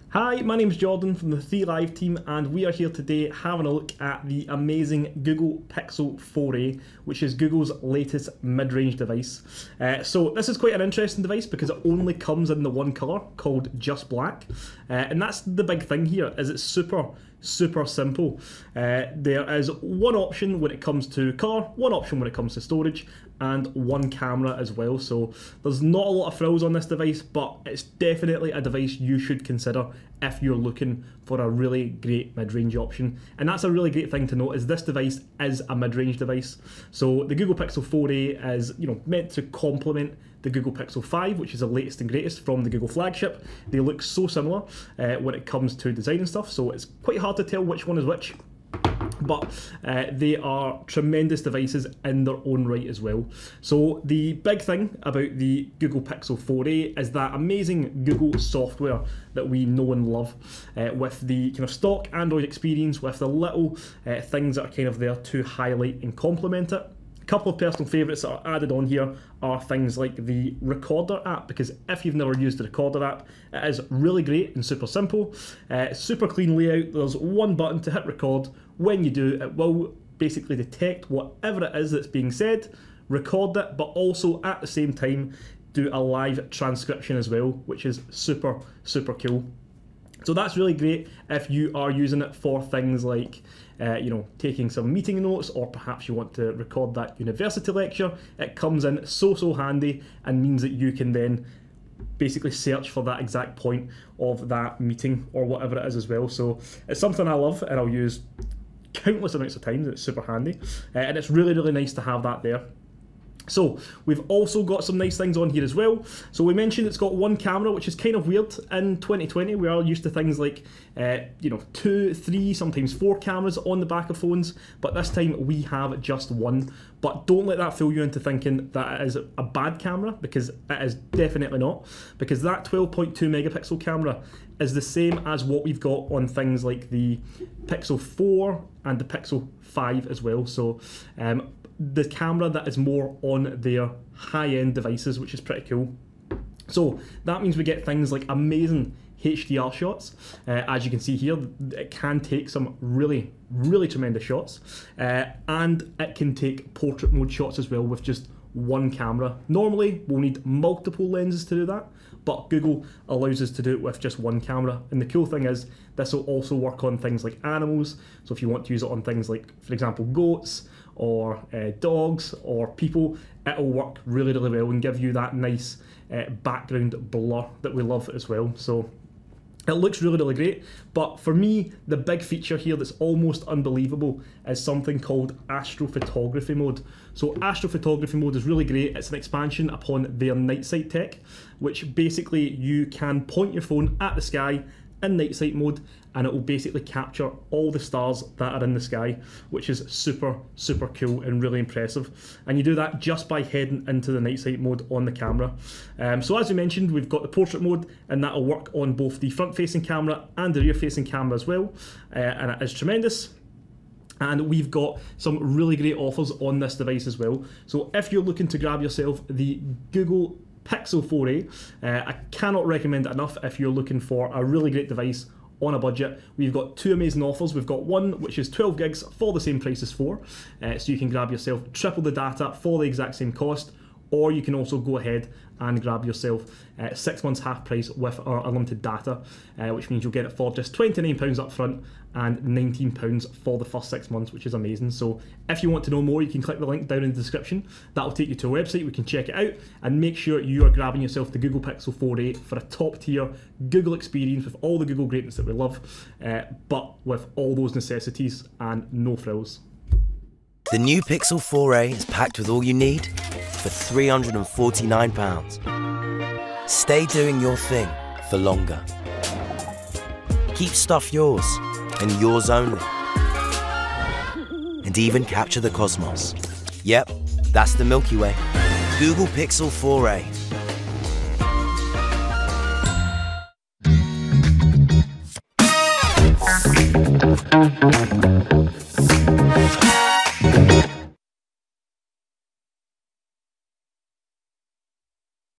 Hi, my name's Jordan from the 3Live team, and we are here today having a look at the amazing Google Pixel 4a, which is Google's latest mid-range device. So this is quite an interesting device because it only comes in the one colour called just black, and that's the big thing here, is it's super simple. There is one option when it comes to colour, one option when it comes to storage, and one camera as well. So there's not a lot of frills on this device, but it's definitely a device you should consider if you're looking for a really great mid-range option. And that's a really great thing to note, is this device is a mid-range device. So the Google Pixel 4a is, meant to complement the Google Pixel 5, which is the latest and greatest from the Google flagship. They look so similar when it comes to design and stuff, so it's quite hard to tell which one is which. But they are tremendous devices in their own right as well. So the big thing about the Google Pixel 4a is that amazing Google software that we know and love, with the kind of stock Android experience, with the little things that are kind of there to highlight and complement it. A couple of personal favourites that are added on here are things like the Recorder app, because if you've never used the Recorder app, it is really great and super simple. Super clean layout. There's one button to hit record. When you do, it will basically detect whatever it is that's being said, record it, but also at the same time do a live transcription as well, which is super cool. So that's really great if you are using it for things like taking some meeting notes, or perhaps you want to record that university lecture. It comes in so handy and means that you can then basically search for that exact point of that meeting or whatever it is as well. So it's something I love and I'll use countless amounts of times. It's super handy, and it's really nice to have that there. So we've also got some nice things on here as well. So we mentioned it's got one camera, which is kind of weird. In 2020, we are used to things like 2, 3, sometimes 4 cameras on the back of phones, but this time we have just one. But don't let that fool you into thinking that it is a bad camera, because it is definitely not, because that 12.2 megapixel camera is the same as what we've got on things like the Pixel 4 and the Pixel 5 as well. So the camera that is more on their high-end devices, which is pretty cool. So that means we get things like amazing HDR shots. As you can see here, it can take some really tremendous shots, and it can take portrait mode shots as well with just one camera. Normally we'll need multiple lenses to do that, but Google allows us to do it with just one camera. And the cool thing is this will also work on things like animals. So if you want to use it on things like, for example, goats or dogs or people, it'll work really well and give you that nice background blur that we love as well. So it looks really great, but for me, the big feature here that's almost unbelievable is something called Astrophotography mode. So Astrophotography mode is really great. It's an expansion upon their night sight tech, which basically you can point your phone at the sky in night sight mode, and it will basically capture all the stars that are in the sky, which is super cool and really impressive. And you do that just by heading into the night sight mode on the camera. So as we mentioned, we've got the portrait mode, and that'll work on both the front facing camera and the rear facing camera as well, and it is tremendous. And we've got some really great offers on this device as well. So if you're looking to grab yourself the Google Pixel 4a, I cannot recommend it enough if you're looking for a really great device on a budget. We've got 2 amazing offers. We've got one which is 12 gigs for the same price as 4, so you can grab yourself triple the data for the exact same cost, or you can also go ahead and grab yourself 6 months half price with our unlimited data, which means you'll get it for just £29 up front and £19 for the first 6 months, which is amazing. So if you want to know more, you can click the link down in the description. That'll take you to a website. We can check it out, and make sure you are grabbing yourself the Google Pixel 4a for a top tier Google experience with all the Google greatness that we love, but with all those necessities and no frills. The new Pixel 4a is packed with all you need for £349. Stay doing your thing for longer. Keep stuff yours and yours only. And even capture the cosmos. Yep, that's the Milky Way. Google Pixel 4a.